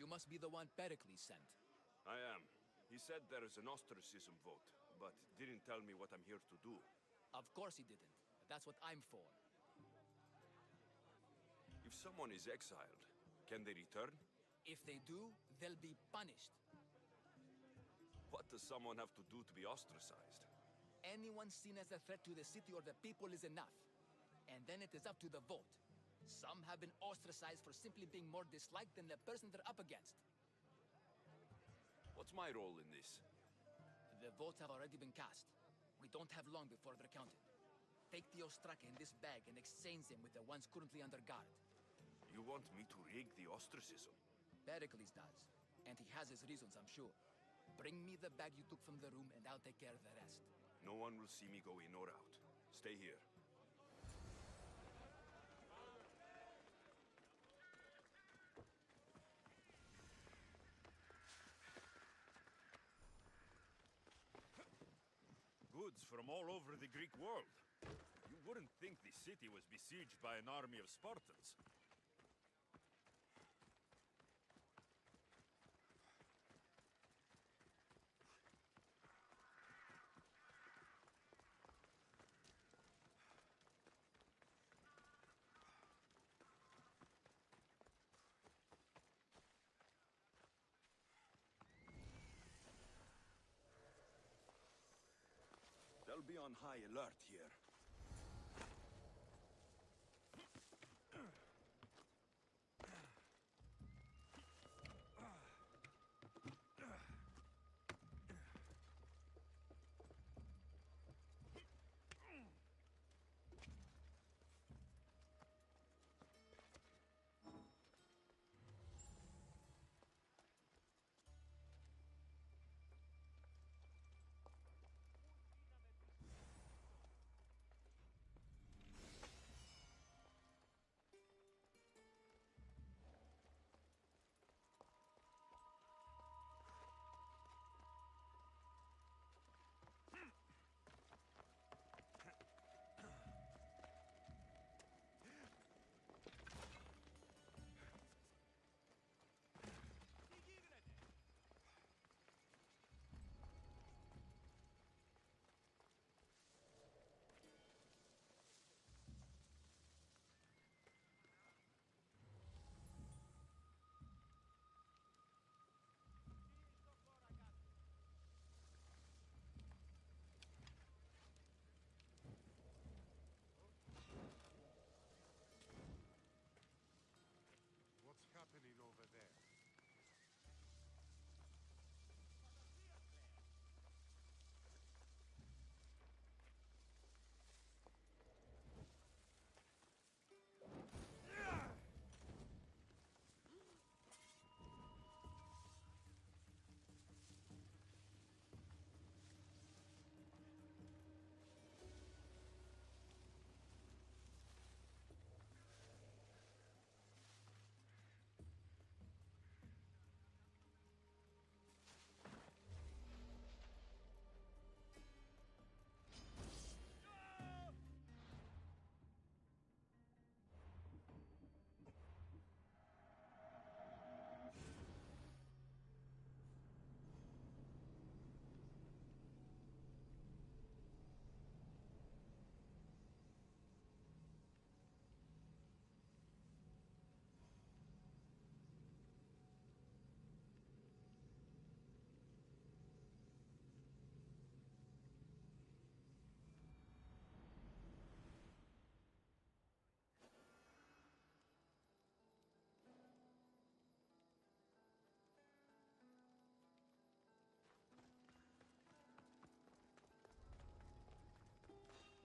must be the one Pericles sent. I am. He said there is an ostracism vote, but didn't tell me what I'm here to do. Of course he didn't. That's what I'm for. If someone is exiled, can they return? If they do, they'll be punished. What does someone have to do to be ostracized? Anyone seen as a threat to the city or the people is enough. And then it is up to the vote. Some have been ostracized for simply being more disliked than the person they're up against. What's my role in this? The votes have already been cast. We don't have long before they're counted. Take the Ostraka in this bag and exchange them with the ones currently under guard. You want me to rig the ostracism? Pericles does. And he has his reasons, I'm sure. Bring me the bag you took from the room and I'll take care of the rest. No one will see me go in or out. Stay here. Goods from all over the Greek world. You wouldn't think the city was besieged by an army of Spartans. They'll be on high alert here. What's happening over there?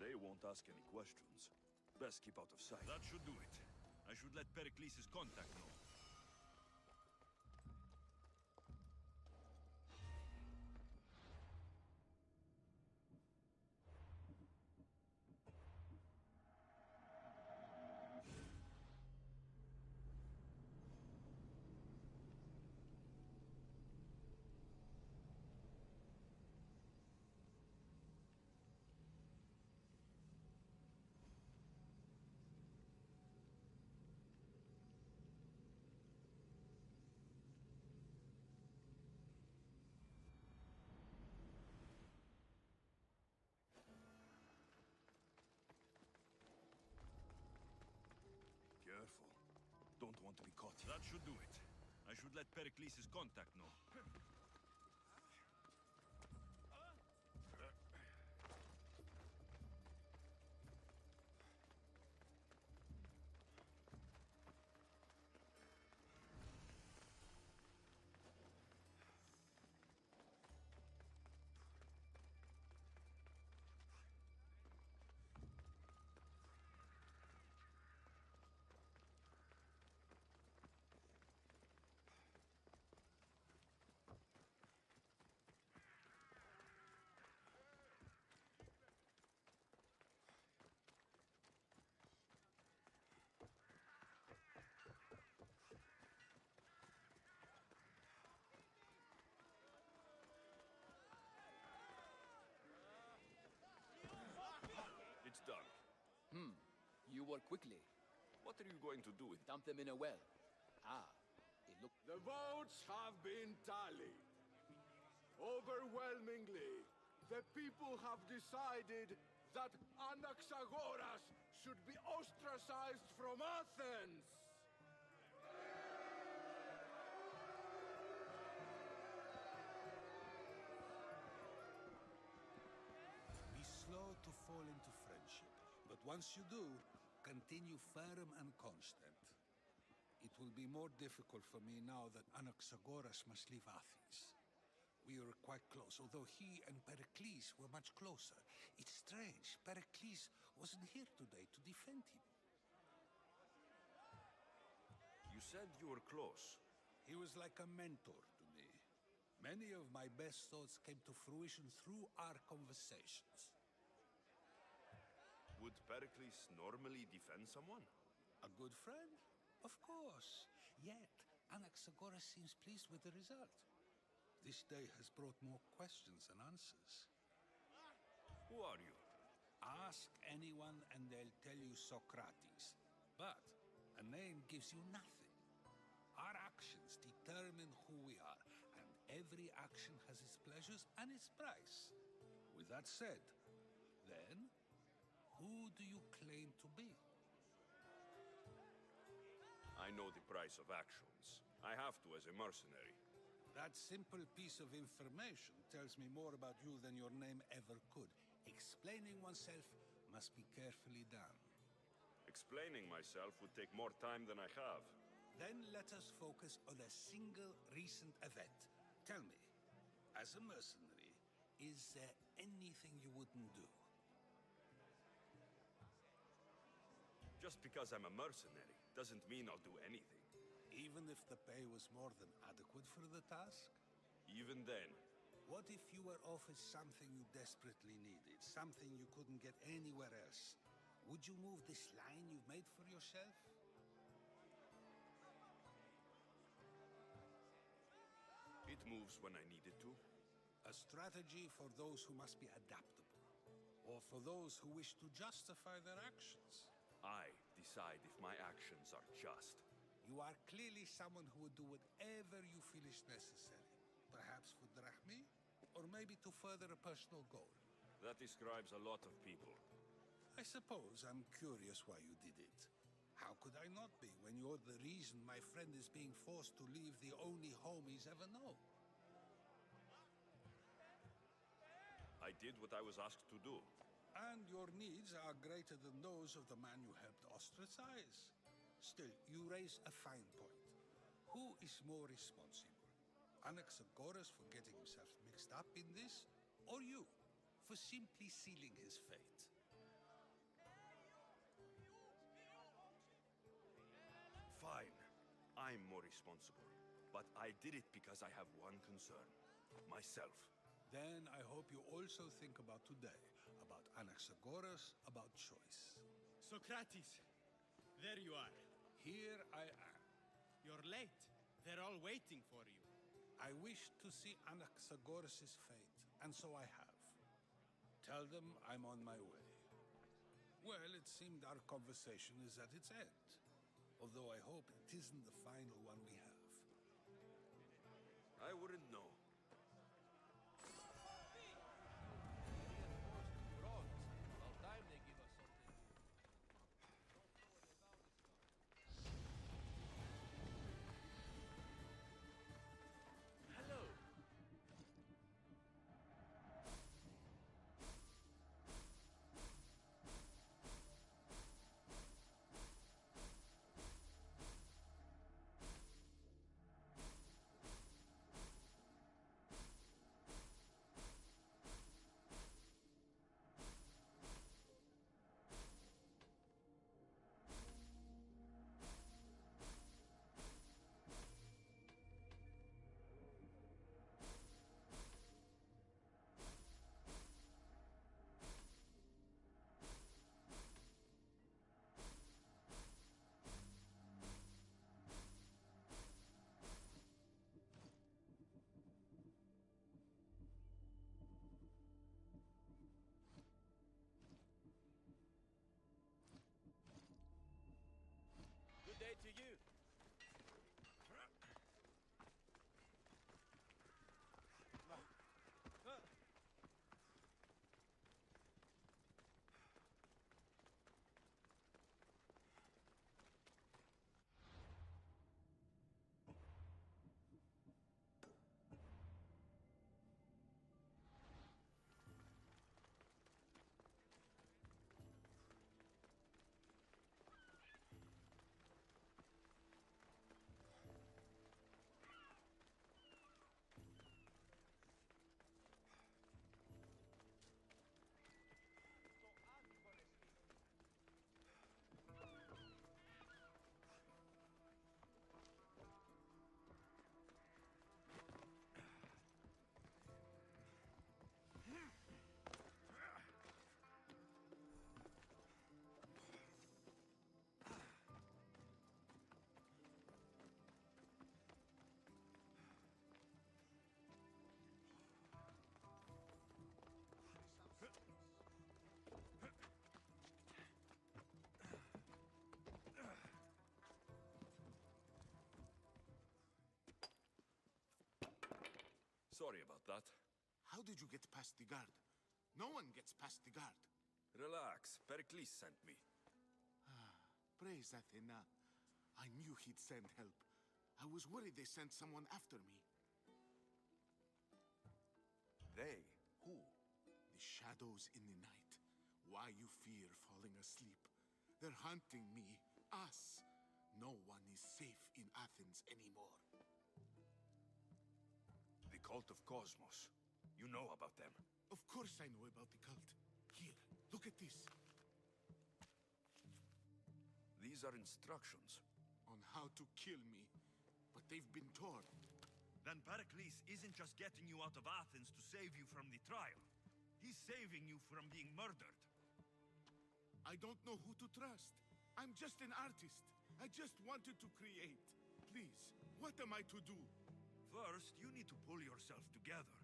They won't ask any questions. Best keep out of sight. That should do it. I should let Pericles' contact know. want to be caught. That should do it. I should let Pericles' contact know. It's done. You work quickly. What are you going to do with it? Dump them in a well. Ah, it looks... The votes have been tallied. Overwhelmingly, the people have decided that Anaxagoras should be ostracized from Athens. Be slow to fall into friendship, but once you do, continue firm and constant. It will be more difficult for me now that Anaxagoras must leave Athens. We were quite close, although he and Pericles were much closer. It's strange, Pericles wasn't here today to defend him. You said you were close. He was like a mentor to me. Many of my best thoughts came to fruition through our conversations. Would Pericles normally defend someone? A good friend? Of course. Yet, Anaxagoras seems pleased with the result. This day has brought more questions than answers. Who are you? Ask anyone and they'll tell you Socrates. But a name gives you nothing. Our actions determine who we are, and every action has its pleasures and its price. With that said, then, who do you claim to be? I know the price of actions. I have to as a mercenary. That simple piece of information tells me more about you than your name ever could. Explaining oneself must be carefully done. Explaining myself would take more time than I have. Then let us focus on a single recent event. Tell me, as a mercenary, is there anything you wouldn't do? Just because I'm a mercenary doesn't mean I'll do anything. Even if the pay was more than adequate for the task? Even then, What if you were offered something you desperately needed, something you couldn't get anywhere else? Would you move this line you've made for yourself? it moves when I need it to. A strategy for those who must be adaptable, or for those who wish to justify their actions. I decide if my actions are just. You are clearly someone who would do whatever you feel is necessary. Perhaps for drachmi, or maybe to further a personal goal. That describes a lot of people. I suppose I'm curious why you did it. How could I not be when you're the reason my friend is being forced to leave the only home he's ever known? I did what I was asked to do. And your needs are greater than those of the man you helped ostracize. Still, you raise a fine point. Who is more responsible? Anaxagoras for getting himself mixed up in this, or you for simply sealing his fate? Fine. I'm more responsible. But I did it because I have one concern. Myself. Then I hope you also think about today, about Anaxagoras, about choice. Socrates, there you are. Here I am. You're late. They're all waiting for you. I wish to see Anaxagoras' fate, and so I have. Tell them I'm on my way. Well, it seemed our conversation is at its end. Although I hope it isn't the final one we have. I wouldn't know. day to you. Sorry about that. How did you get past the guard? No one gets past the guard. Relax. Pericles sent me. Praise Athena. I knew he'd send help. I was worried they sent someone after me. They? Who? The shadows in the night. Why you fear falling asleep. They're hunting me. Us. No one is safe in Athens anymore. The cult of Cosmos. You know about them. Of course I know about the cult. Here, look at this. These are instructions. On how to kill me. But they've been torn. Then Pericles isn't just getting you out of Athens to save you from the trial. He's saving you from being murdered. I don't know who to trust. I'm just an artist. I just wanted to create. Please, what am I to do? First, you need to pull yourself together.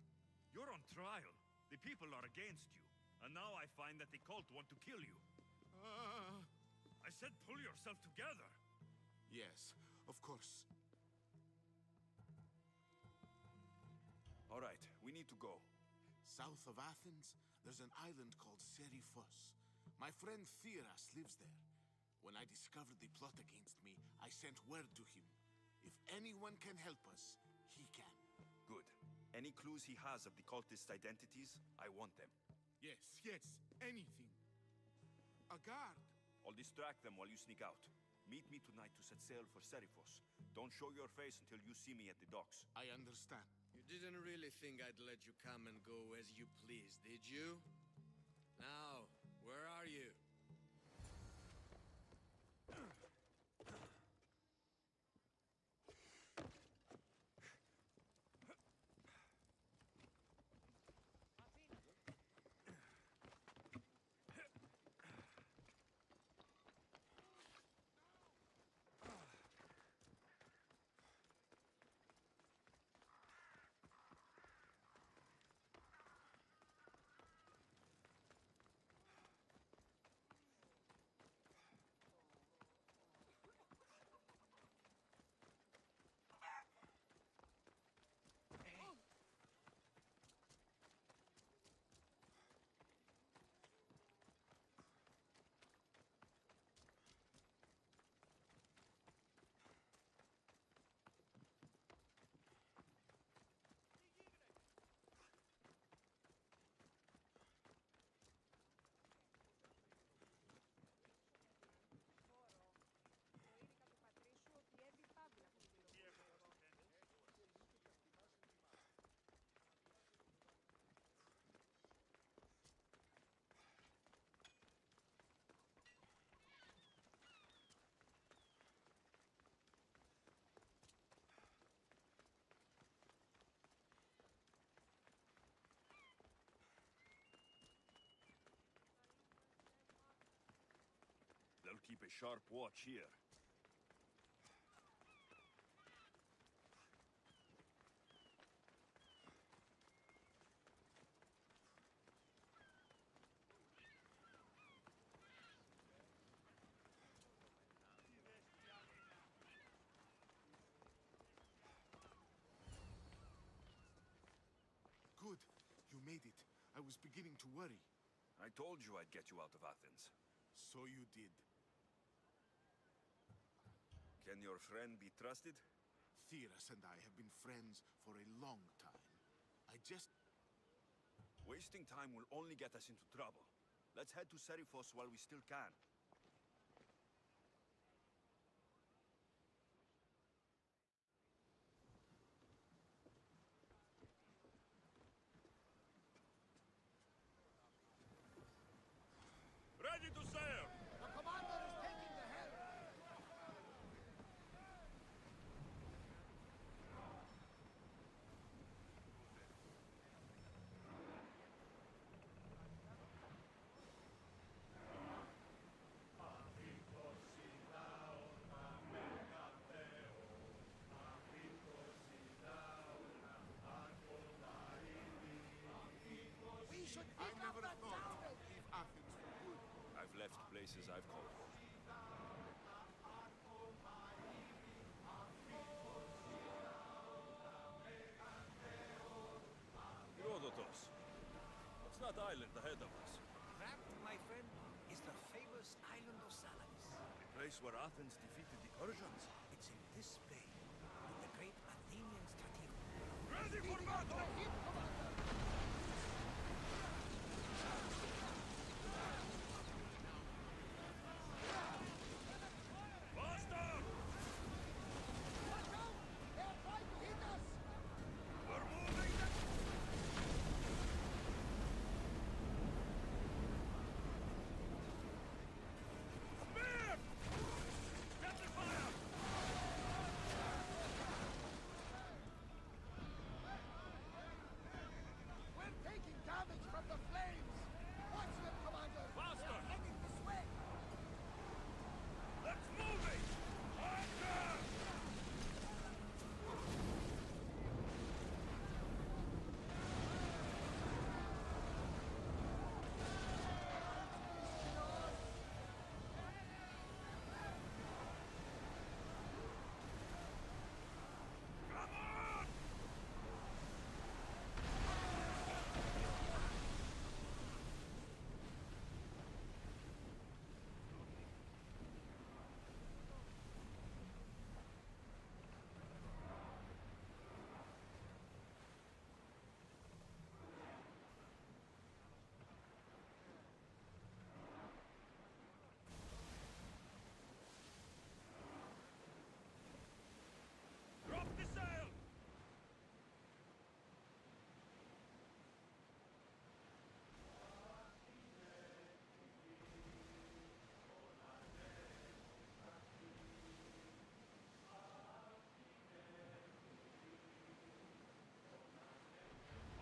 You're on trial. The people are against you. And now I find that the cult want to kill you. I said pull yourself together. Yes, of course. All right, we need to go. South of Athens, there's an island called Seriphos. My friend Theras lives there. When I discovered the plot against me, I sent word to him. If anyone can help us, he can. Good. Any clues he has of the cultist identities, I want them. Yes, anything. A guard. I'll distract them while you sneak out. Meet me tonight to set sail for Seriphos. Don't show your face until you see me at the docks. I understand. You didn't really think I'd let you come and go as you please, did you? Now, where are you? They'll keep a sharp watch here. made it, I was beginning to worry. I told you I'd get you out of Athens. So you did. Can your friend be trusted? Theras and I have been friends for a long time. I just... Wasting time will only get us into trouble. Let's head to Seriphos while we still can. Ready to sail! The commander is taking the helm! We should I pick up never that thought tower! I'd leave Athens for good. I've left places I've called. Herodotus. What's that island ahead of us? That, my friend, is the famous island of Salamis. The place where Athens defeated the Persians. It's in this bay, with the great Athenian stratego. Ready for battle! Faster! Watch out! They are trying to hit us! We're moving! Spear! Get the fire! We're taking damage from the flames! Watch them, Commander! Faster! They are heading this way! Let's move it! Anchor! Come on! Drop the sail!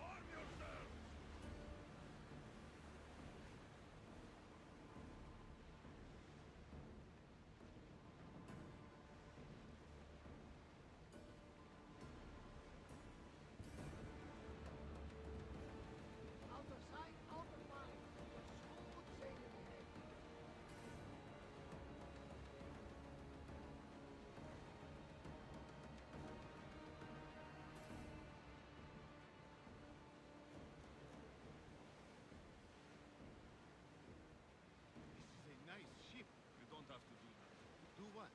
Arm yourselves! Out of sight, out of mind. Smooth sailing ahead. This is a nice ship. You don't have to do that. Do what?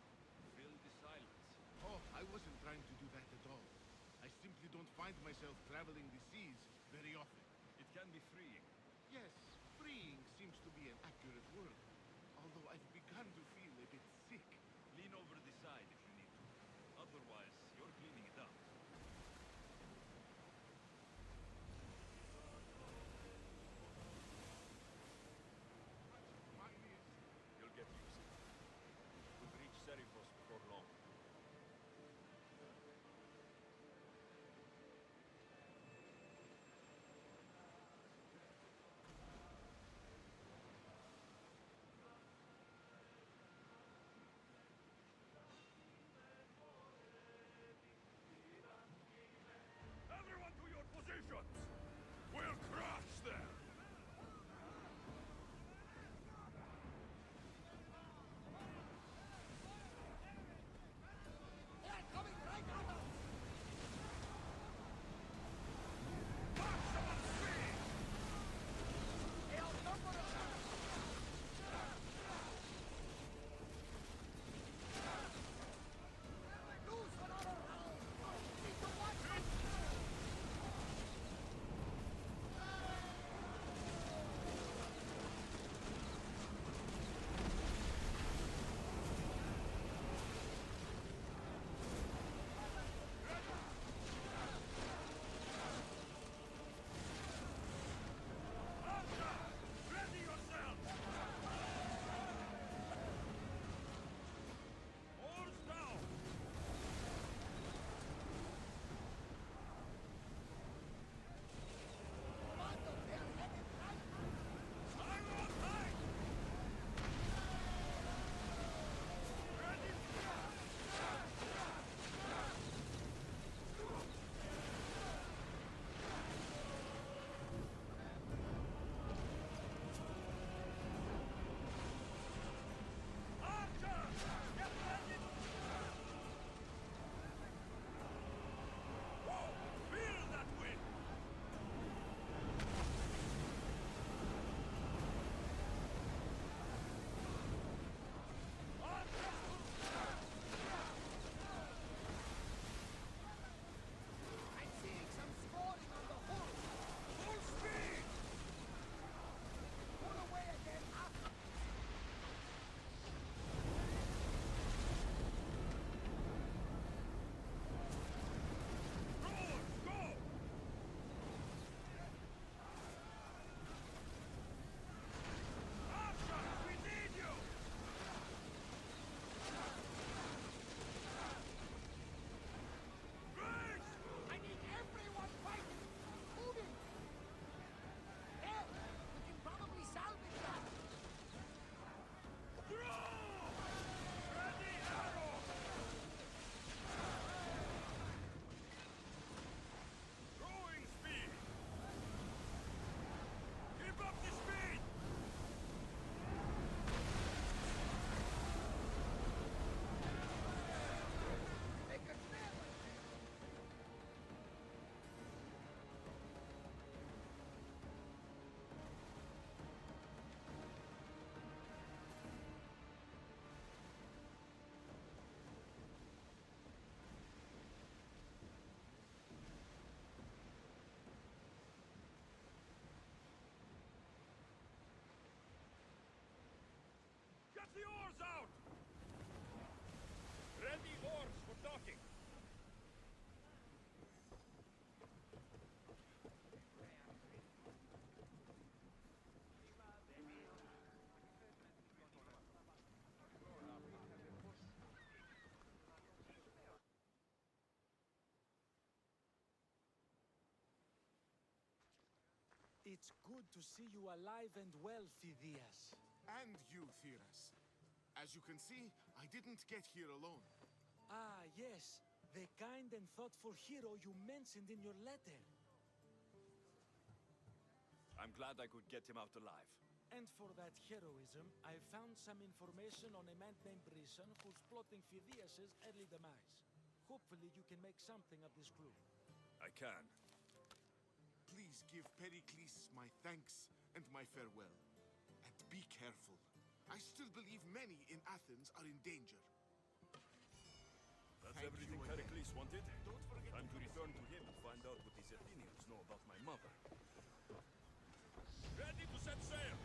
Fill the silence. Oh, I wasn't trying to do that at all. I simply don't find myself traveling the seas very often. It can be freeing. Yes, freeing seems to be an accurate word. Although I've begun to feel a bit sick. Lean over the side if you need to. Otherwise, you're cleaning it up. You'll get used to it. We'll reach Seriphos before long. It's good to see you alive and well, Phidias. And you, Theras. As you can see, I didn't get here alone. Ah, yes. The kind and thoughtful hero you mentioned in your letter. I'm glad I could get him out alive. And for that heroism, I found some information on a man named Brisson who's plotting Phidias' early demise. Hopefully you can make something of this clue. I can. Please give Pericles my thanks and my farewell. And be careful. I still believe many in Athens are in danger. That's Thank everything you again. Pericles wanted. Don't forget Time to return to him and find out what these Athenians know about my mother. Ready to set sail!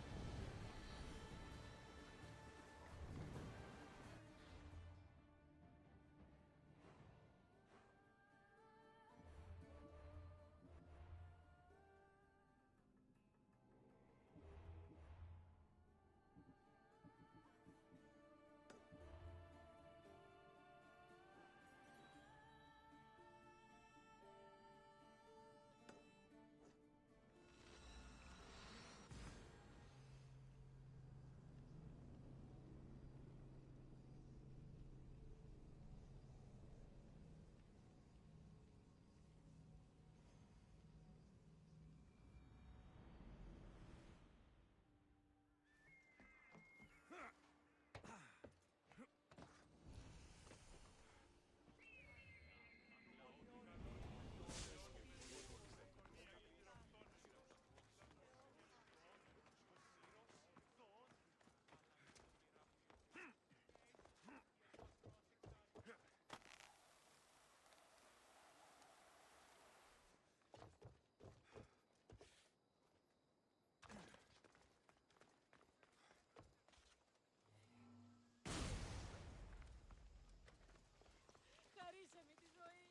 Χαρίσαμε τη ζωή.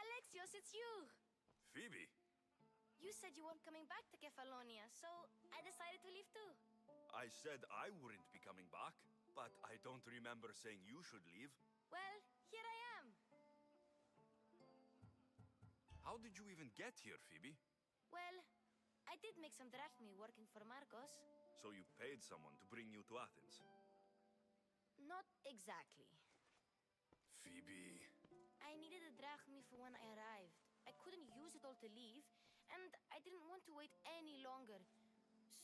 Alexios, it's you! Phoebe! You said you weren't coming back to Kefalonia, so I decided to leave too. I said I wouldn't be coming back, but I don't remember saying you should leave. Well, here I am. How did you even get here, Phoebe? Well, I did make some drachmi working for Marcos. So you paid someone to bring you to Athens? Not exactly. Phoebe... I needed a drachmi for when I arrived. I couldn't use it all to leave, and I didn't want to wait any longer.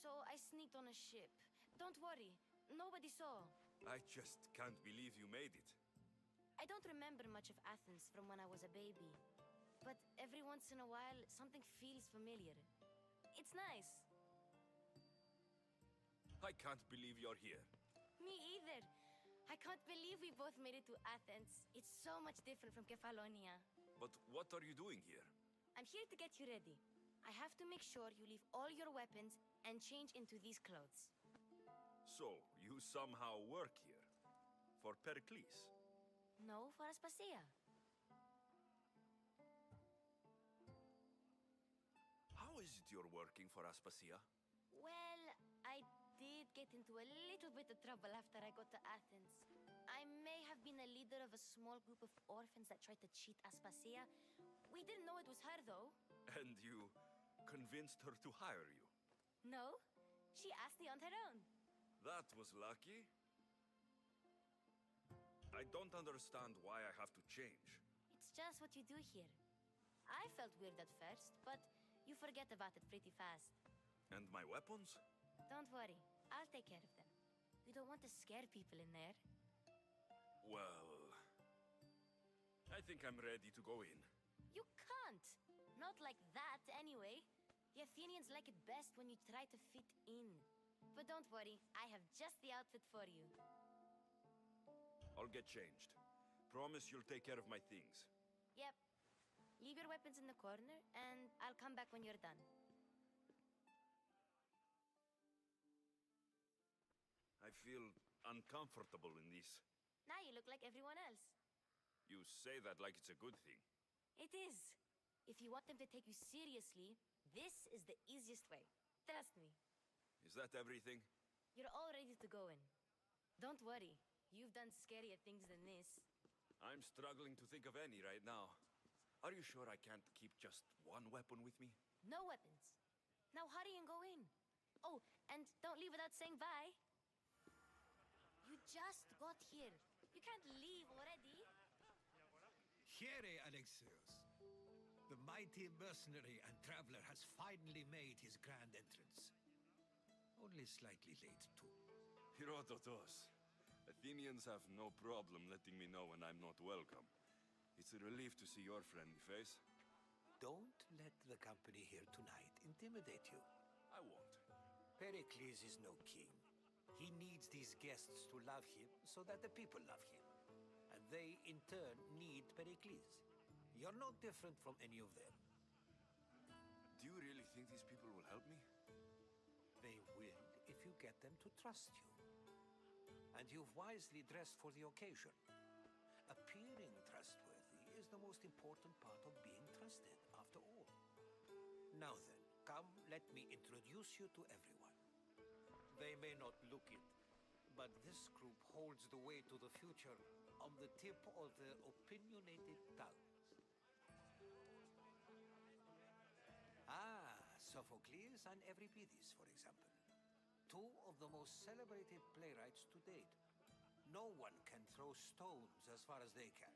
So I sneaked on a ship. Don't worry, nobody saw. I just can't believe you made it. I don't remember much of Athens from when I was a baby. But every once in a while, something feels familiar. It's nice. I can't believe you're here. Me either. I can't believe we both made it to Athens. It's so much different from Kefalonia. But what are you doing here? I'm here to get you ready. I have to make sure you leave all your weapons and change into these clothes. So, you somehow work here? For Pericles? No, for Aspasia. How is it you're working for Aspasia? Well, I did get into a little bit of trouble after I got to Athens. I may have been a leader of a small group of orphans that tried to cheat Aspasia. We didn't know it was her, though. And you convinced her to hire you? No, she asked me on her own. That was lucky. I don't understand why I have to change. It's just what you do here. I felt weird at first, but you forget about it pretty fast. And my weapons? Don't worry, I'll take care of them. We don't want to scare people in there. Well... I think I'm ready to go in. You can't! Not like that, anyway. The Athenians like it best when you try to fit in. But don't worry, I have just the outfit for you. I'll get changed. Promise you'll take care of my things. Yep. Leave your weapons in the corner, and I'll come back when you're done. feel uncomfortable in this. Now you look like everyone else. You say that like it's a good thing. It is. If you want them to take you seriously, this is the easiest way. Trust me. Is that everything? You're all ready to go in. Don't worry. You've done scarier things than this. I'm struggling to think of any right now. Are you sure I can't keep just one weapon with me? No weapons. Now hurry and go in. Oh, and don't leave without saying bye. You just got here. You can't leave already. Here, Alexios. The mighty mercenary and traveler has finally made his grand entrance. Only slightly late, too. Herodotos. Athenians have no problem letting me know when I'm not welcome. It's a relief to see your friendly face. Don't let the company here tonight intimidate you. I won't. Pericles is no king. He needs these guests to love him so that the people love him. And they, in turn, need Pericles. You're no different from any of them. Do you really think these people will help me? They will if you get them to trust you. And you've wisely dressed for the occasion. Appearing trustworthy is the most important part of being trusted, after all. Now then, come, let me introduce you to everyone. They may not look it, but this group holds the way to the future on the tip of their opinionated tongues. Sophocles and Euripides, for example. Two of the most celebrated playwrights to date. No one can throw stones as far as they can.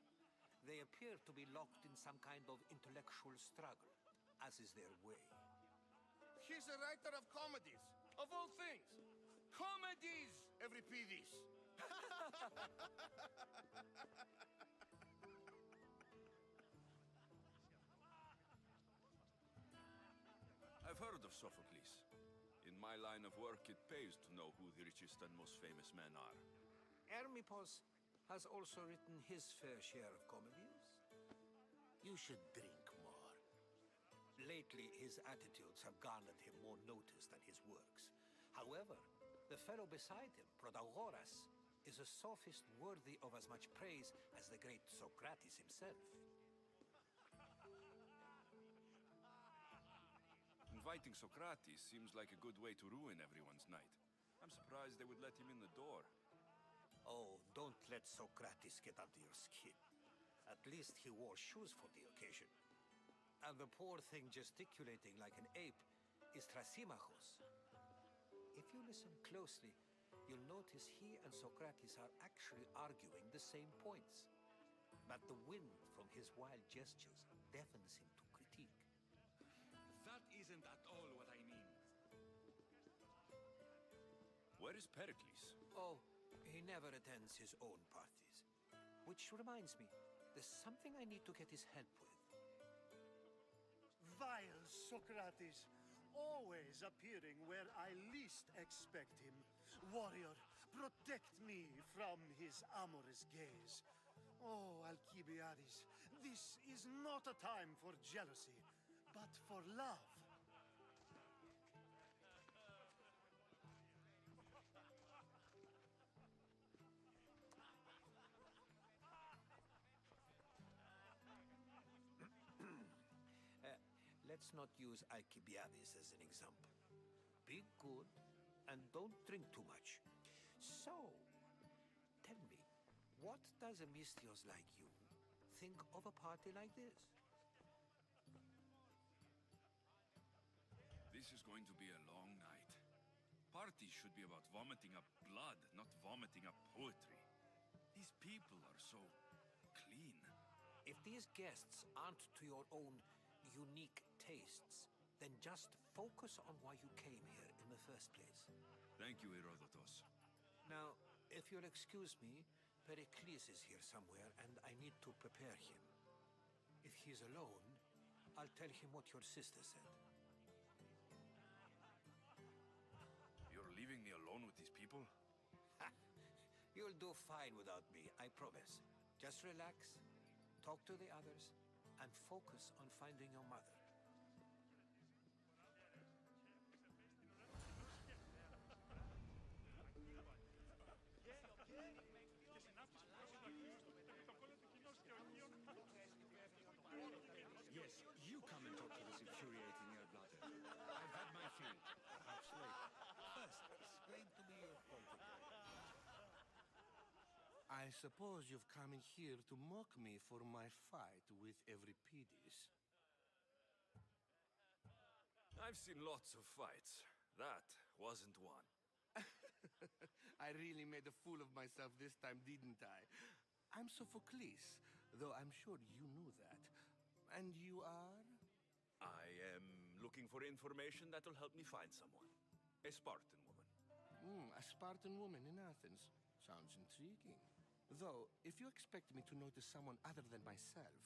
They appear to be locked in some kind of intellectual struggle, as is their way. He's a writer of comedies, of all things. Comedies, Euripides. I've heard of Sophocles. In my line of work, it pays to know who the richest and most famous men are. Hermippos has also written his fair share of comedies. You should drink more. Lately, his attitudes have garnered him more notice than his works. However, the fellow beside him, Protagoras, is a sophist worthy of as much praise as the great Socrates himself. Inviting Socrates seems like a good way to ruin everyone's night. I'm surprised they would let him in the door. Oh, don't let Socrates get under your skin. At least he wore shoes for the occasion. And the poor thing gesticulating like an ape is Thrasymachos. If you listen closely, you'll notice he and Socrates are actually arguing the same points. But the wind from his wild gestures deafens him to critique. That isn't at all what I mean. Where is Pericles? Oh, he never attends his own parties. Which reminds me, there's something I need to get his help with. Vile Socrates, always appearing where I least expect him. Warrior, protect me from his amorous gaze. Oh, Alcibiades, this is not a time for jealousy, but for love. Let's not use Alcibiades as an example. Be good and don't drink too much. So, tell me, what does a Mystios like you think of a party like this? This is going to be a long night. Parties should be about vomiting up blood, not vomiting up poetry. These people are so clean. If these guests aren't to your own unique tastes, then just focus on why you came here in the first place. Thank you, Herodotos. Now, if you'll excuse me, Pericles is here somewhere, and I need to prepare him. If he's alone, I'll tell him what your sister said. You're leaving me alone with these people? Ha! You'll do fine without me, I promise. Just relax, talk to the others, and focus on finding your mother. I suppose you've come in here to mock me for my fight with Euripides. I've seen lots of fights. That wasn't one. I really made a fool of myself this time, didn't I? I'm Sophocles, though I'm sure you knew that. And you are? I am looking for information that will help me find someone. A Spartan woman. A Spartan woman in Athens. Sounds intriguing. Though, if you expect me to notice someone other than myself,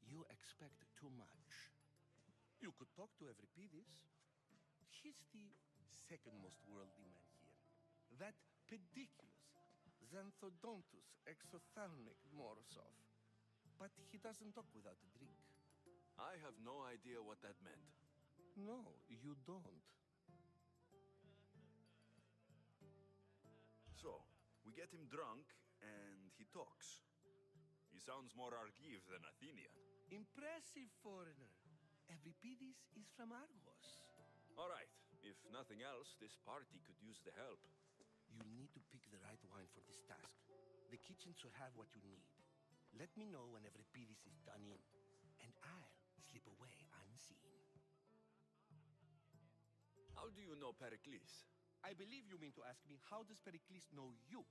you expect too much. You could talk to Euripides. He's the second most worldly man here. That pediculus, Xanthodontus exophthalmic Morosov. But he doesn't talk without a drink. I have no idea what that meant. No, you don't. So, we get him drunk, and he talks. He sounds more Argive than Athenian. Impressive, foreigner. Euripides is from Argos. All right, if nothing else, this party could use the help. You'll need to pick the right wine for this task. The kitchen should have what you need. Let me know when Euripides is done in, and I'll slip away unseen. How do you know Pericles? I believe you mean to ask me, how does Pericles know you?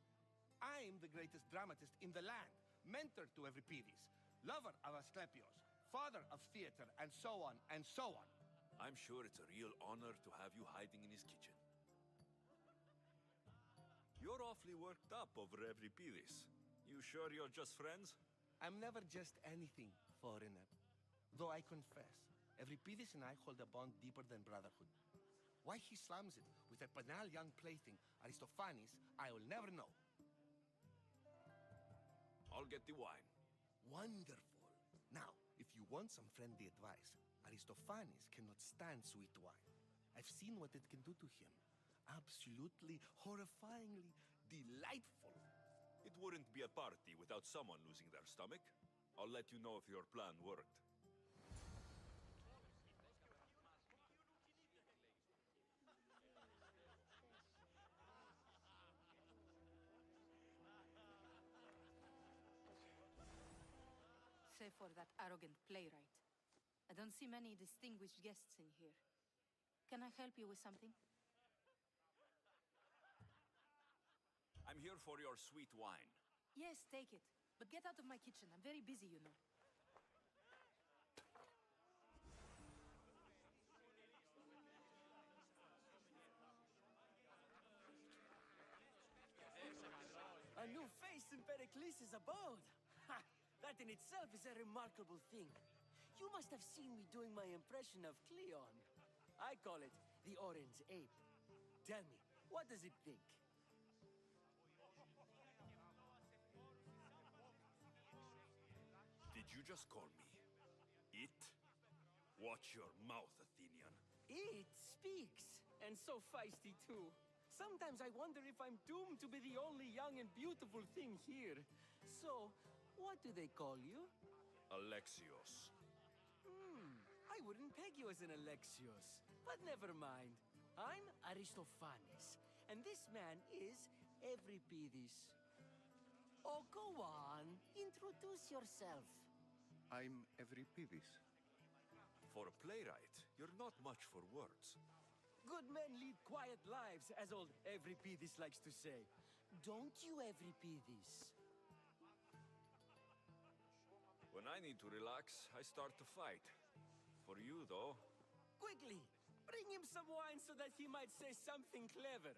I'm the greatest dramatist in the land, mentor to Euripides, lover of Asclepios, father of theater, and so on, and so on. I'm sure it's a real honor to have you hiding in his kitchen. You're awfully worked up over Euripides. You sure you're just friends? I'm never just anything, foreigner. Though I confess, Euripides and I hold a bond deeper than brotherhood. Why he slams it with a banal young plaything, Aristophanes, I will never know. I'll get the wine. Wonderful. Now, if you want some friendly advice, Aristophanes cannot stand sweet wine. I've seen what it can do to him. Absolutely, horrifyingly delightful. It wouldn't be a party without someone losing their stomach. I'll let you know if your plan worked. Save for that arrogant playwright. I don't see many distinguished guests in here. Can I help you with something? I'm here for your sweet wine. Yes, take it. But get out of my kitchen. I'm very busy, you know. A new face in Pericles' abode. Ha! That in itself is a remarkable thing. You must have seen me doing my impression of Cleon. I call it the Orange Ape. Tell me, what does it think? Did you just call me it? Watch your mouth, Athenian. It speaks, and so feisty too. Sometimes I wonder if I'm doomed to be the only young and beautiful thing here. So, what do they call you? Alexios. I wouldn't peg you as an Alexios. But never mind. I'm Aristophanes, and this man is Euripides. Oh, go on. Introduce yourself. I'm Euripides. For a playwright, you're not much for words. Good men lead quiet lives, as old Euripides likes to say. Don't you, Euripides? When I need to relax, I start to fight. For you, though... Quickly! Bring him some wine so that he might say something clever.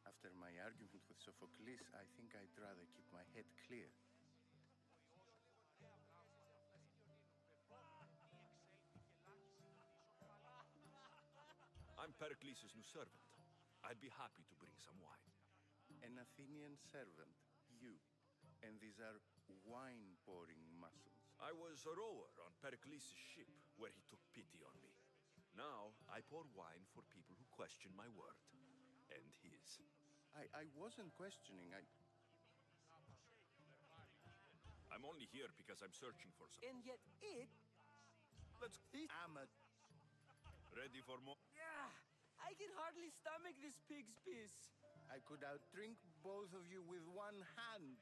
After my argument with Sophocles, I think I'd rather keep my head clear. I'm Pericles' new servant. I'd be happy to bring some wine. An Athenian servant, you. And these are wine-pouring muscles. I was a rower on Pericles' ship, where he took pity on me. Now, I pour wine for people who question my word. And his. I wasn't questioning, I'm only here because I'm searching for something. And yet it... Let's... Ready for more? Yeah! I can hardly stomach this pig's piss. I could outdrink both of you with one hand.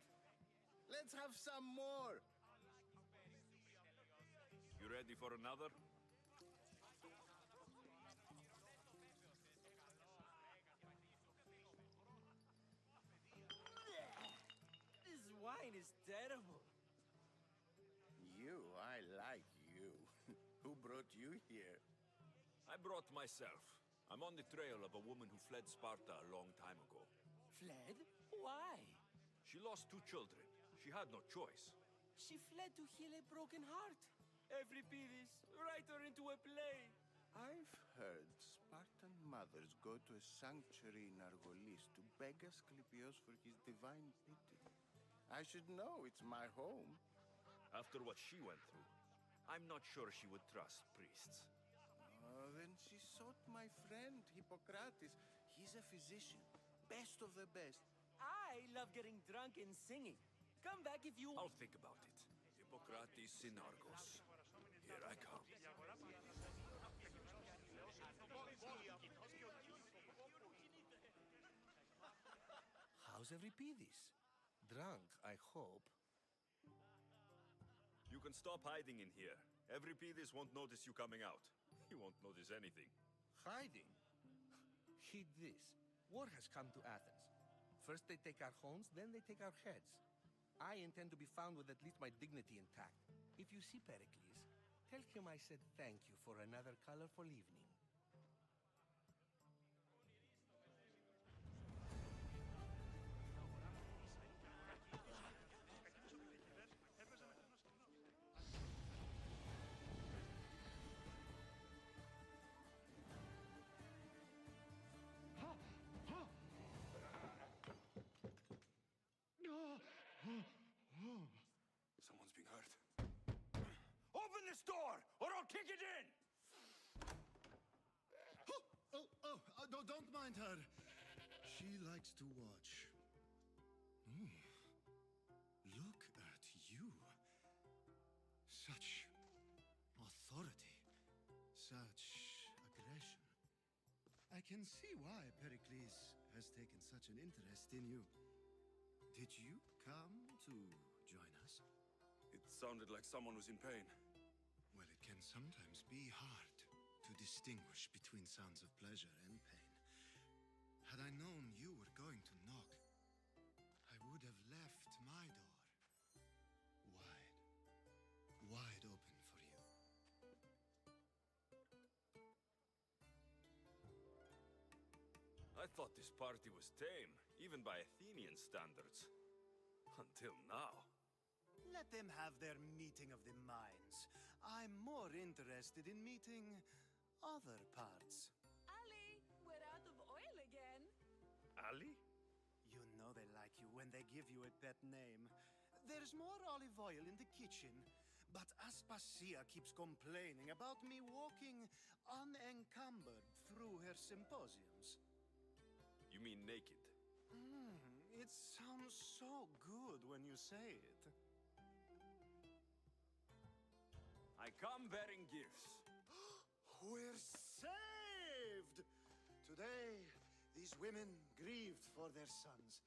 Let's have some more. You ready for another? This wine is terrible. You, I like you. Who brought you here? I brought myself. I'm on the trail of a woman who fled Sparta a long time ago. Fled? Why? She lost 2 children. She had no choice. She fled to heal a broken heart. Euripides, write her into a play. I've heard Spartan mothers go to a sanctuary in Argolis to beg Asclepios for his divine pity. I should know, it's my home. After what she went through, I'm not sure she would trust priests. Then she sought my friend, Hippocrates. He's a physician. Best of the best. I love getting drunk and singing. Come back if you... I'll think about it. Hippocrates in Argos. Here I come. How's Euripides? Drunk, I hope. You can stop hiding in here. Euripides won't notice you coming out. He won't notice anything. Hiding? Heed this. War has come to Athens. First they take our homes, then they take our heads. I intend to be found with at least my dignity intact. If you see Pericles, tell him I said thank you for another colorful evening. Someone's being hurt. Open this door, or I'll kick it in! Don't mind her. She likes to watch. Look at you. Such authority. Such aggression. I can see why Pericles has taken such an interest in you. Did you come to join us? It sounded like someone was in pain. Well, it can sometimes be hard to distinguish between sounds of pleasure and pain. Had I known you were going to knock, I would have left my door wide open for you. I thought this party was tame, even by Athenian standards. Until now. Let them have their meeting of the minds. I'm more interested in meeting other parts. Ali, we're out of oil again. Ali? You know they like you when they give you a pet name. There's more olive oil in the kitchen, but Aspasia keeps complaining about me walking unencumbered through her symposiums. You mean naked? It sounds so good when you say it. I come bearing gifts. We're saved! Today, these women grieved for their sons,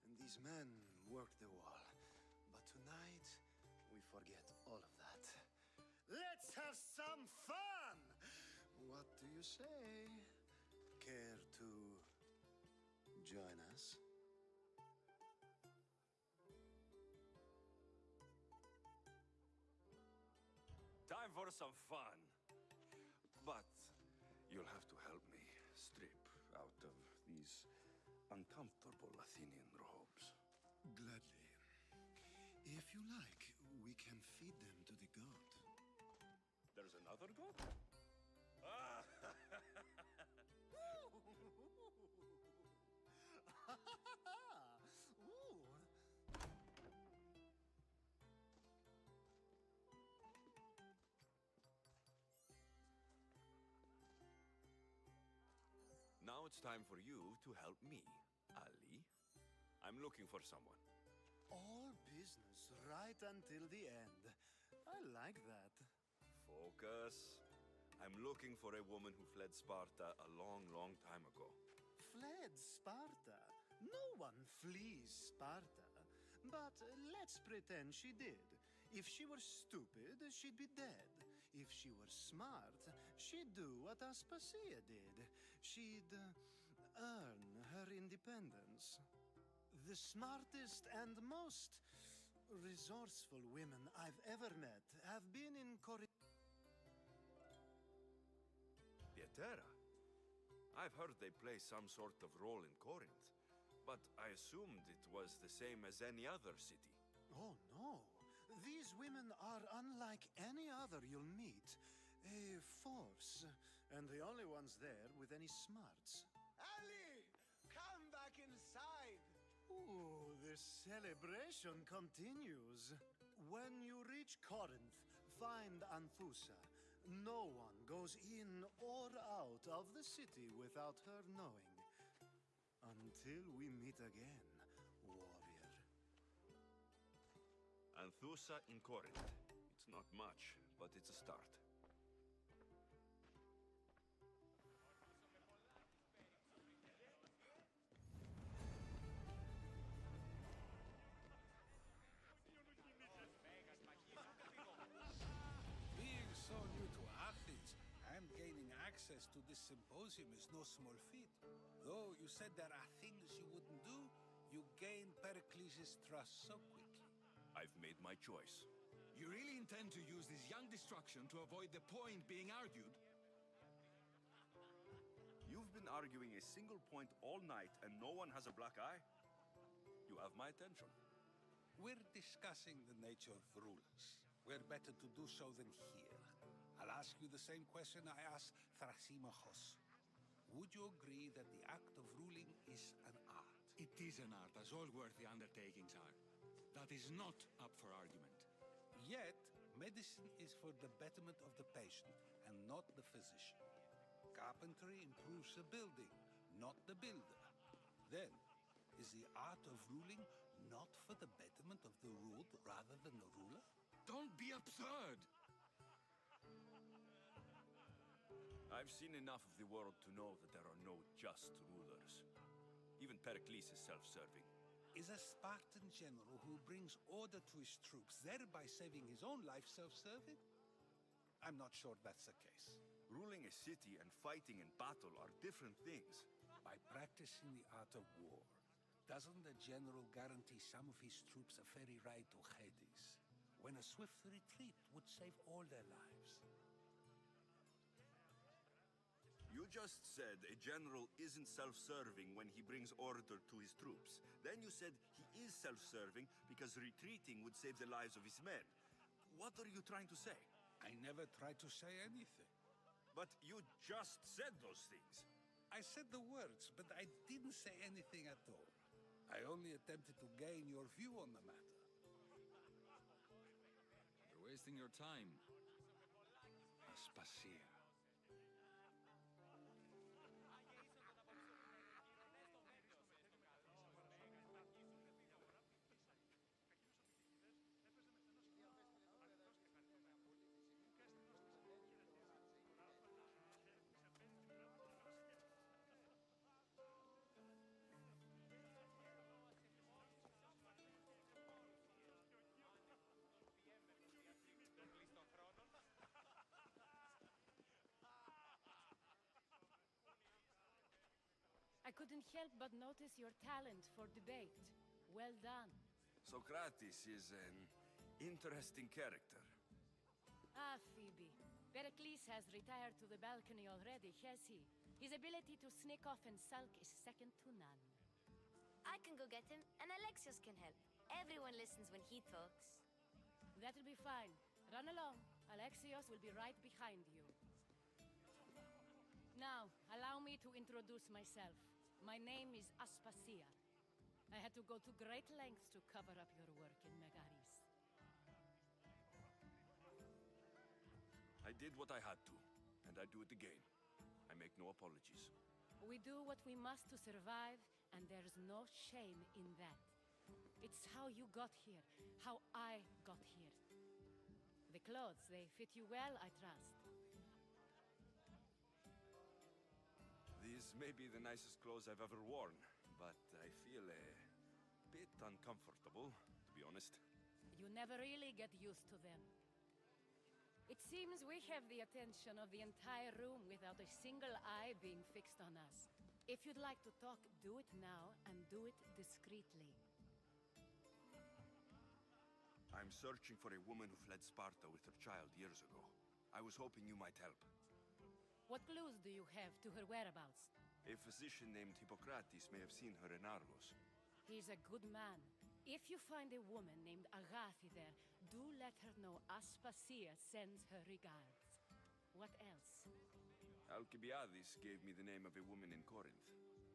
and these men worked the wall. But tonight, we forget all of that. Let's have some fun! What do you say? Care to join us? Time for some fun. But you'll have to help me strip out of these uncomfortable Athenian robes. Gladly. If you like, we can feed them to the goat. There's another goat? Now it's time for you to help me, Ali. I'm looking for someone. All business right until the end. I like that. Focus. I'm looking for a woman who fled Sparta a long, long time ago. Fled Sparta? No one flees Sparta. But let's pretend she did. If she were stupid, she'd be dead. If she were smart, she'd do what Aspasia did. She'd earn her independence. The smartest and most resourceful women I've ever met have been in Pieterra? I've heard they play some sort of role in Corinth, but I assumed it was the same as any other city. Oh, no. These women are unlike any other you'll meet. A force, and the only ones there with any smarts. Ali! Come back inside! Ooh, the celebration continues. When you reach Corinth, find Anthusa. No one goes in or out of the city without her knowing. Until we meet again, warrior. Anthusa in Corinth. It's not much, but it's a start. Being so new to Athens and gaining access to this symposium is no small feat. Though you said there are things you wouldn't do, you gained Pericles' trust so quickly. I've made my choice. You really intend to use this young destruction to avoid the point being argued? You've been arguing a single point all night and no one has a black eye? You have my attention. We're discussing the nature of rulers. Where better to do so than here? I'll ask you the same question I asked Thrasymachos. Would you agree that the act of ruling is an art? It is an art, as all worthy undertakings are. That is not up for argument. Yet, medicine is for the betterment of the patient and not the physician. Carpentry improves the building, not the builder. Then, is the art of ruling not for the betterment of the ruled rather than the ruler? Don't be absurd! I've seen enough of the world to know that there are no just rulers. Even Pericles is self-serving. Is a Spartan general who brings order to his troops, thereby saving his own life, self-serving? I'm not sure that's the case. Ruling a city and fighting in battle are different things. By practicing the art of war, doesn't the general guarantee some of his troops a ferry ride to Hades, when a swift retreat would save all their lives? You just said a general isn't self-serving when he brings order to his troops. Then you said he is self-serving because retreating would save the lives of his men. What are you trying to say? I never tried to say anything. But you just said those things. I said the words, but I didn't say anything at all. I only attempted to gain your view on the matter. You're wasting your time. Aspasia. I couldn't help but notice your talent for debate. Well done. Socrates is an interesting character. Ah, Phoebe. Pericles has retired to the balcony already, has he? His ability to sneak off and sulk is second to none. I can go get him, and Alexios can help. Everyone listens when he talks. That'll be fine. Run along. Alexios will be right behind you. Now, allow me to introduce myself. My name is Aspasia. I had to go to great lengths to cover up your work in Megaris. I did what I had to, and I do it again. I make no apologies. We do what we must to survive, and there's no shame in that. It's how you got here, how I got here. The clothes, they fit you well, I trust. These may be the nicest clothes I've ever worn, but I feel a bit uncomfortable. be honest. You never really get used to them. It seems we have the attention of the entire room without a single eye being fixed on us. If you'd like to talk, do it now, and do it discreetly. I'm searching for a woman who fled Sparta with her child years ago. I was hoping you might help. What clues do you have to her whereabouts? A physician named Hippocrates may have seen her in Argos. He's a good man. If you find a woman named Agathi there, do let her know Aspasia sends her regards. What else? Alcibiades gave me the name of a woman in Corinth.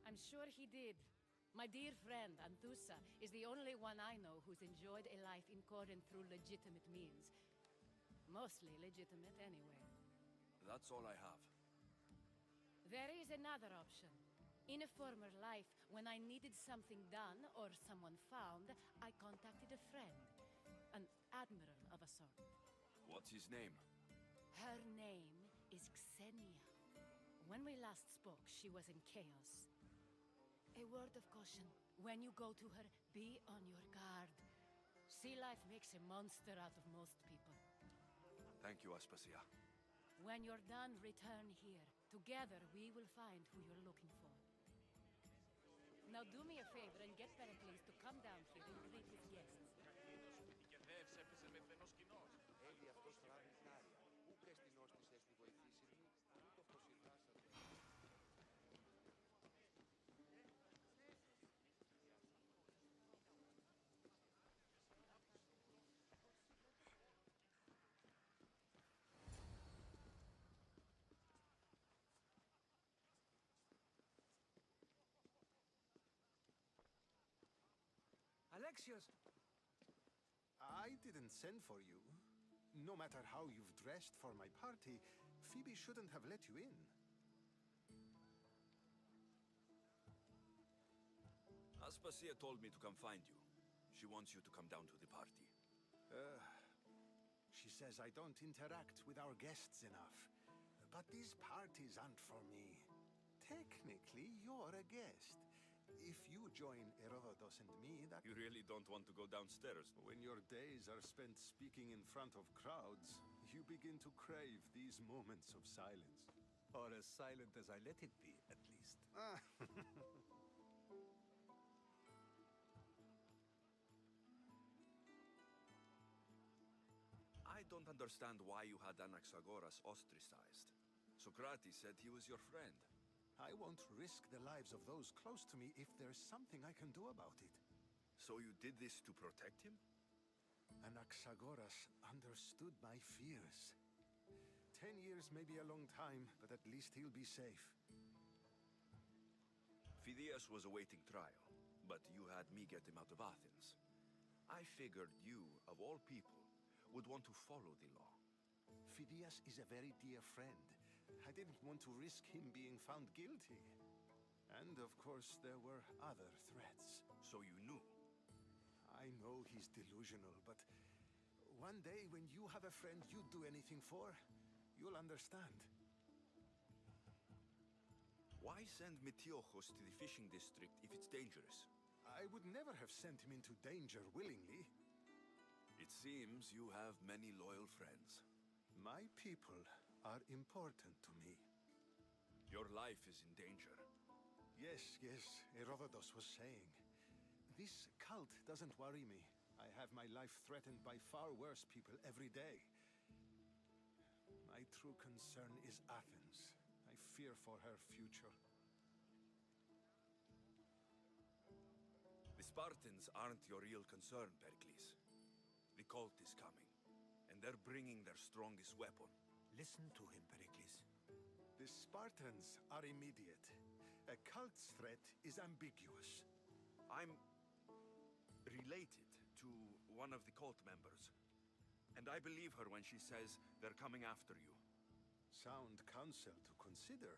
I'm sure he did. My dear friend, Anthusa, is the only one I know who's enjoyed a life in Corinth through legitimate means. Mostly legitimate, anyway. That's all I have. There is another option. In a former life, when I needed something done or someone found, I contacted a friend. An admiral of a sort. What's his name? Her name is Xenia. When we last spoke, she was in chaos. A word of caution. When you go to her, be on your guard. Sea life makes a monster out of most people. Thank you, Aspasia. When you're done, return here. Together, we will find who you're looking for. Now do me a favor and get Pericles to come down here and greet his guests. Alexios! I didn't send for you. No matter how you've dressed for my party, Phoebe shouldn't have let you in. Aspasia told me to come find you. She wants you to come down to the party. She says I don't interact with our guests enough. But these parties aren't for me. Technically, you're a guest. If you join Herodotus and me, that... You really don't want to go downstairs? When your days are spent speaking in front of crowds, you begin to crave these moments of silence. Or as silent as I let it be, at least. I don't understand why you had Anaxagoras ostracized. Socrates said he was your friend. I won't risk the lives of those close to me if there's something I can do about it. So you did this to protect him? Anaxagoras understood my fears. 10 years may be a long time, but at least he'll be safe. Phidias was awaiting trial, but you had me get him out of Athens. I figured you, of all people, would want to follow the law. Phidias is a very dear friend. I didn't want to risk him being found guilty. And of course, there were other threats. So you knew? I know he's delusional, but one day when you have a friend you'd do anything for, you'll understand. Why send Metiochos to the fishing district if it's dangerous? I would never have sent him into danger willingly. It seems you have many loyal friends. My people are important to me. Your life is in danger. Yes, Herodotus was saying. This cult doesn't worry me. I have my life threatened by far worse people every day. My true concern is Athens. I fear for her future. The Spartans aren't your real concern, Pericles. The cult is coming, and they're bringing their strongest weapon. Listen to him, Pericles. The Spartans are immediate. A cult's threat is ambiguous. I'm related to one of the cult members. And I believe her when she says they're coming after you. Sound counsel to consider.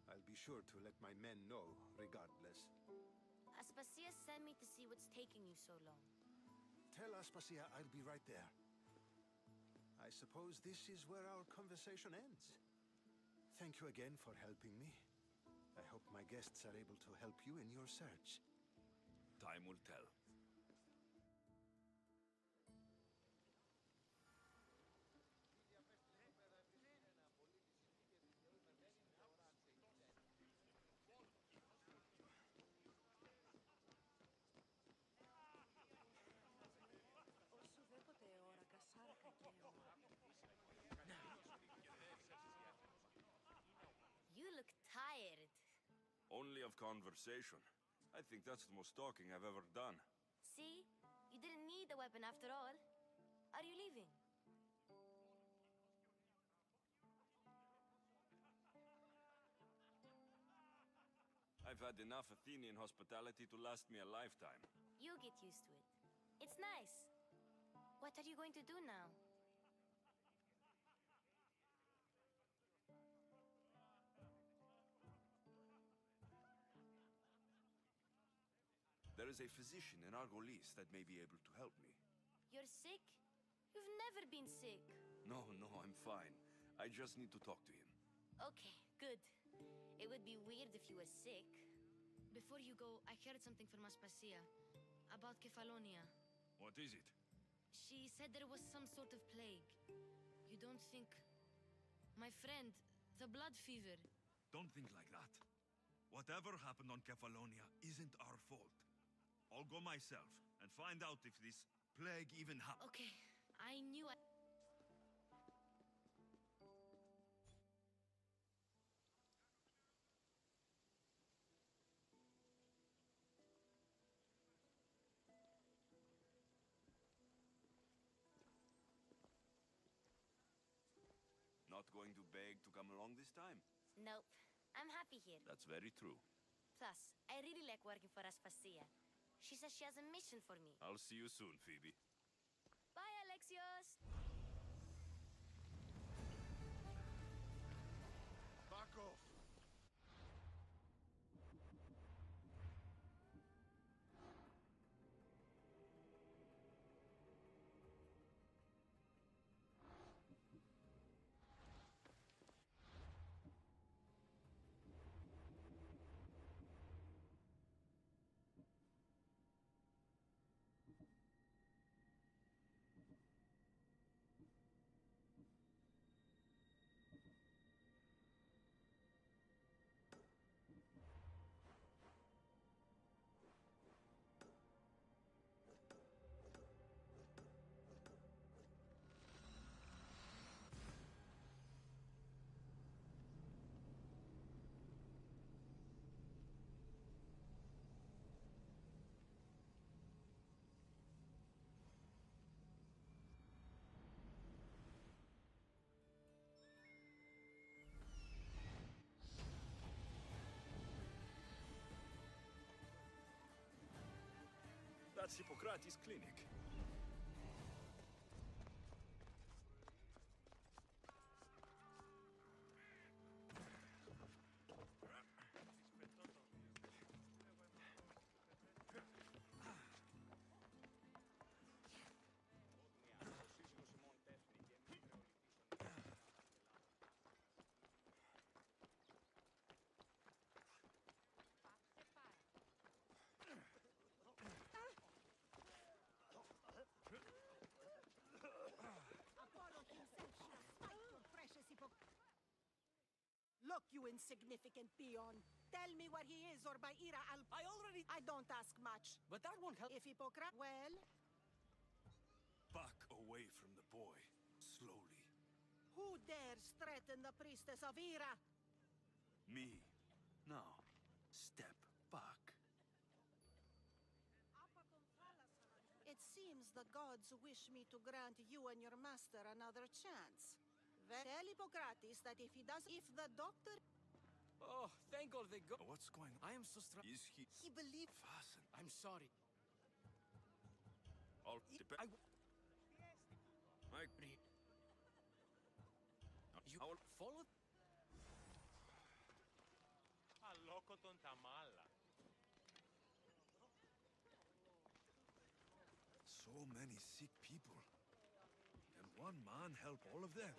I'll be sure to let my men know, regardless. Aspasia sent me to see what's taking you so long. Tell Aspasia I'll be right there. I suppose this is where our conversation ends. Thank you again for helping me. I hope my guests are able to help you in your search. Time will tell. Finally of conversation. I think that's the most talking I've ever done. See? You didn't need the weapon after all. Are you leaving? I've had enough Athenian hospitality to last me a lifetime. You get used to it. It's nice. What are you going to do now? There is a physician in Argolis that may be able to help me. You're sick? You've never been sick. No, I'm fine. I just need to talk to him. Okay, good. It would be weird if you were sick. Before you go, I heard something from Aspasia about Kefalonia. What is it? She said there was some sort of plague. You don't think... My friend, the blood fever. Don't think like that. Whatever happened on Kefalonia isn't our fault. I'll go myself and find out if this plague even happened. Okay, I knew I... Not going to beg to come along this time? Nope. I'm happy here. That's very true. Plus, I really like working for Aspasia. She says she has a mission for me. I'll see you soon, Phoebe. Bye, Alexios! Back off! That's Hippocrates' clinic. Look, you insignificant peon. Tell me where he is, or by Ira I don't ask much. But that won't help. If Hippocrates... Well? Back away from the boy. Slowly. Who dares threaten the priestess of Ira? Me. Now, step back. It seems the gods wish me to grant you and your master another chance. Tell Hippocrates that if he does... If the doctor... Oh, thank all the gods. What's going on? I am so strong. Is he... He believes... Fasten. I'm sorry. I'll depend... I... You follow... Αλόκοτον τα μάλα. So many sick people. Can one man help all of them?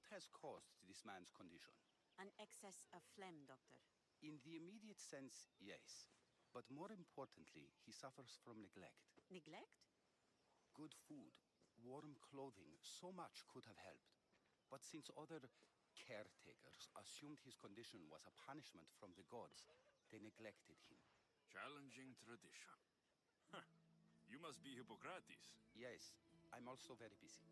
What has caused this man's condition? An excess of phlegm, Doctor. In the immediate sense, yes. But more importantly, he suffers from neglect. Neglect? Good food, warm clothing, so much could have helped. But since other caretakers assumed his condition was a punishment from the gods, they neglected him. Challenging tradition. Huh. You must be Hippocrates. Yes, I'm also very busy.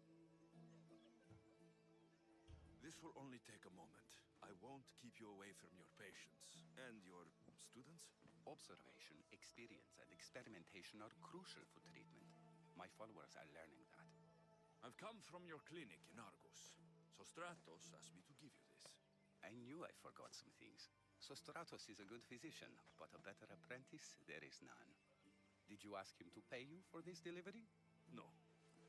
This will only take a moment. I won't keep you away from your patients. And your students? Observation, experience, and experimentation are crucial for treatment. My followers are learning that. I've come from your clinic in Argos. So Stratos asked me to give you this. I knew I forgot some things. So Stratos is a good physician, but a better apprentice there is none. Did you ask him to pay you for this delivery? No.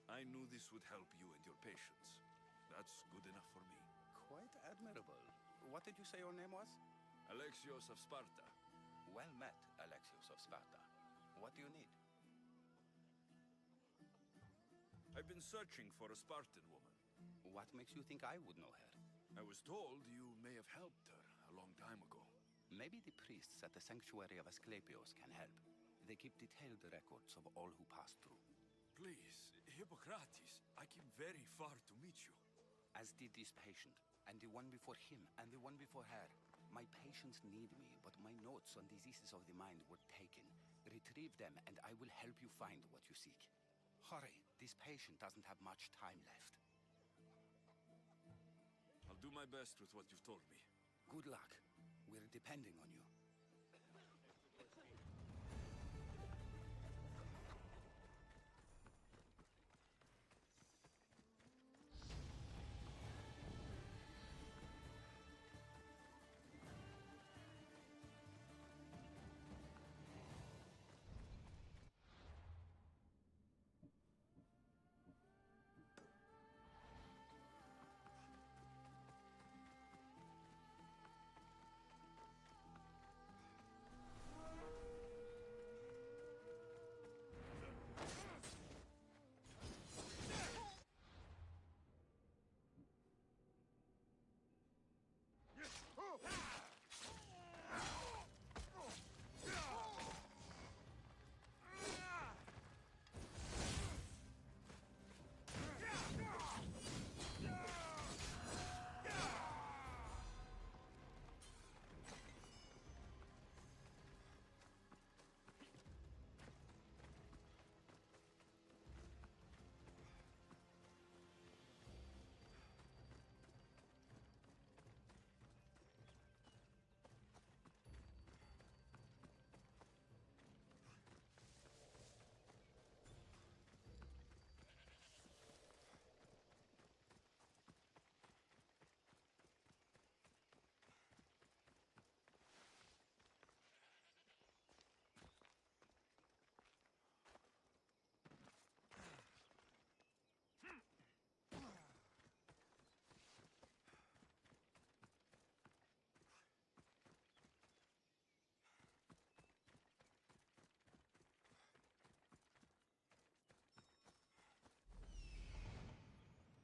I knew this would help you and your patients. That's good enough for me. Quite admirable. What did you say your name was? Alexios of Sparta. Well met, Alexios of Sparta. What do you need? I've been searching for a Spartan woman. What makes you think I would know her? I was told you may have helped her a long time ago. Maybe the priests at the sanctuary of Asclepios can help. They keep detailed records of all who passed through. Please, Hippocrates, I came very far to meet you. As did this patient, and the one before him, and the one before her. My patients need me, but my notes on diseases of the mind were taken. Retrieve them, and I will help you find what you seek. Hurry, this patient doesn't have much time left. I'll do my best with what you've told me. Good luck. We're depending on you.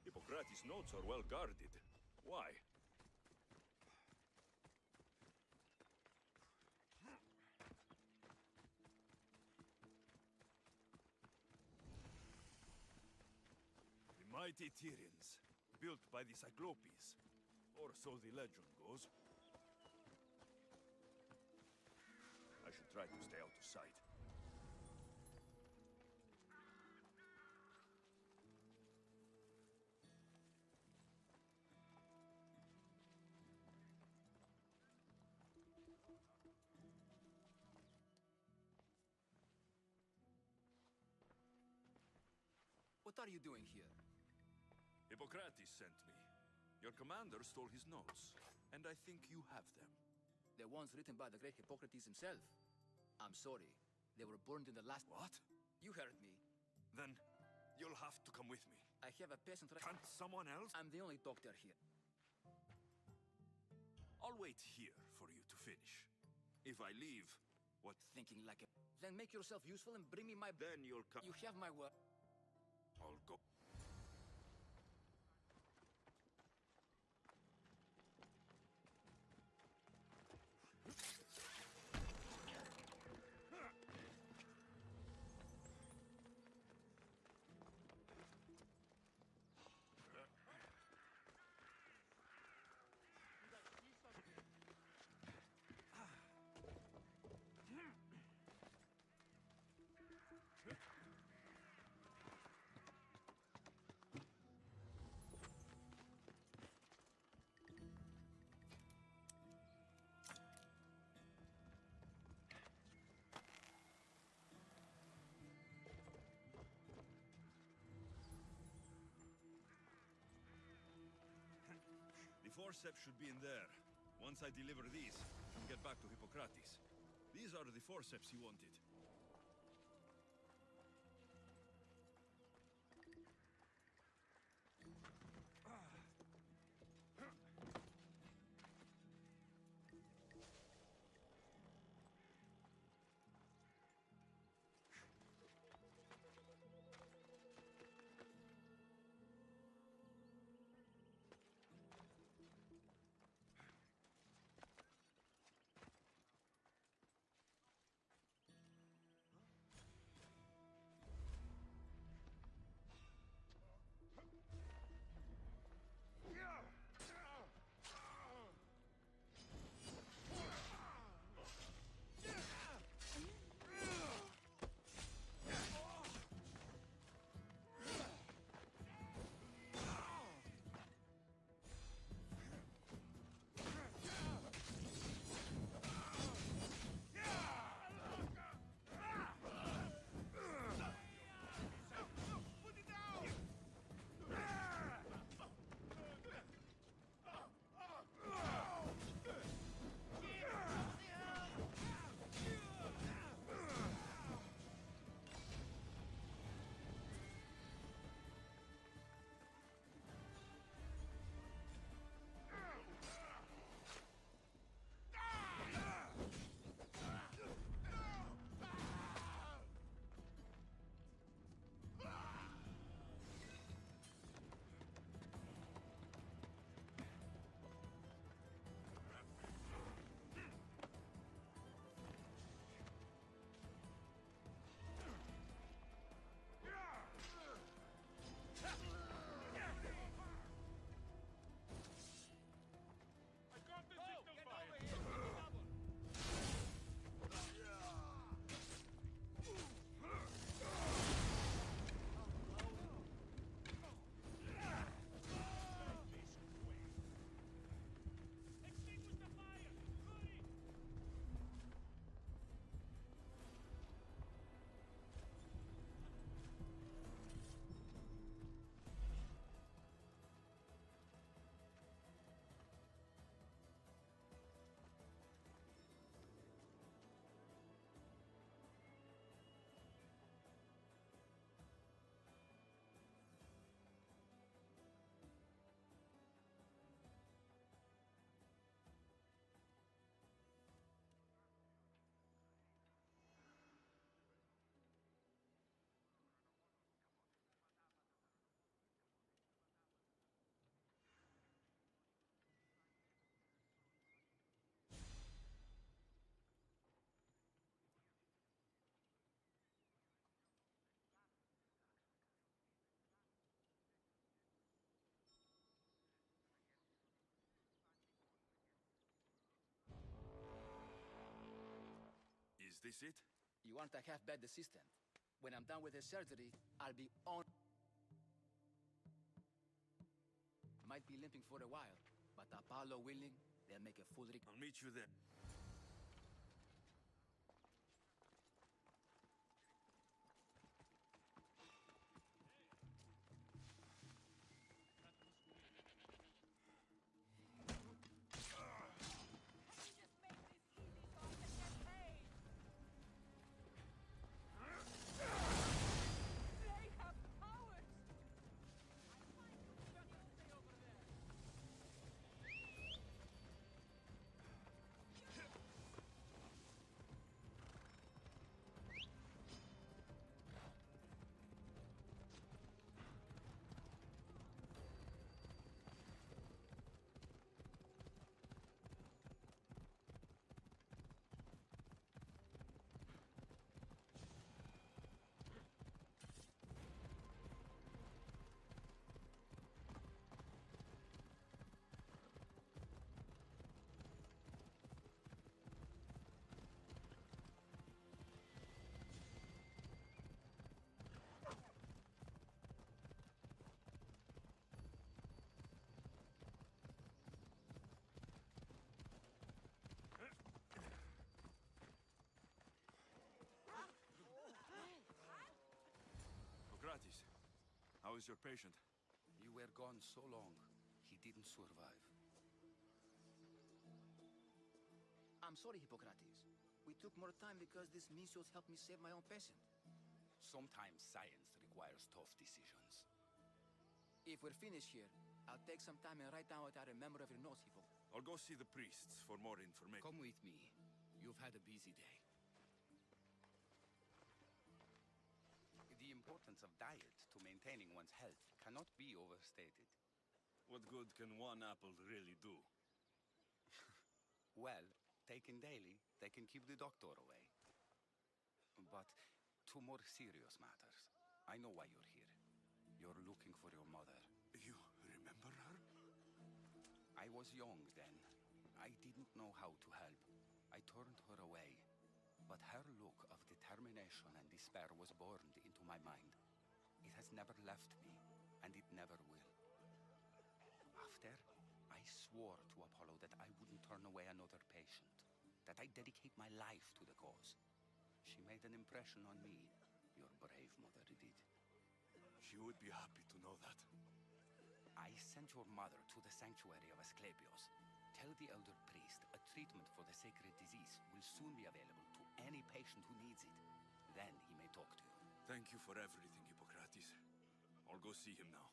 Hippocrates' notes are well guarded. Why? The mighty Tyrians, built by the Cyclopes, or so the legend goes. I should try to stay out of sight. What are you doing here? Hippocrates sent me. Your commander stole his notes, and I think you have them. The ones written by the great Hippocrates himself. I'm sorry. They were burned in the last... What? You heard me. Then, you'll have to come with me. I have a patient... Can't someone else? I'm the only doctor here. I'll wait here for you to finish. If I leave, what? Thinking like a... Then make yourself useful and bring me my... Then you'll come... You have my word. I'll go. forceps should be in there. Once I deliver these, we can get back to Hippocrates. These are the forceps he wanted. Is this it? You want a half-bed assistant. When I'm done with the surgery, I'll be on. Might be limping for a while, but Apollo willing, they'll make a full I'll meet you there. Socrates, how is your patient? You were gone so long, he didn't survive. I'm sorry, Hippocrates. We took more time because this measles helped me save my own patient. Sometimes science requires tough decisions. If we're finished here, I'll take some time and write down what I remember of your notes, Hippo. I'll go see the priests for more information. Come with me. You've had a busy day. The importance of diet to maintaining one's health cannot be overstated. What good can one apple really do? Well, taken daily, they can keep the doctor away. But to more serious matters. I know why you're here. You're looking for your mother. You remember her? I was young then. I didn't know how to help. I turned her away. But her look of determination and despair was burned into my mind. It has never left me, and it never will. After, I swore to Apollo that I wouldn't turn away another patient, that I'd dedicate my life to the cause. She made an impression on me. Your brave mother did. She would be happy to know that. I sent your mother to the sanctuary of Asclepios. Tell the elder priest a treatment for the sacred disease will soon be available to any patient who needs it. Then he may talk to you. Thank you for everything, Hippocrates. I'll go see him now.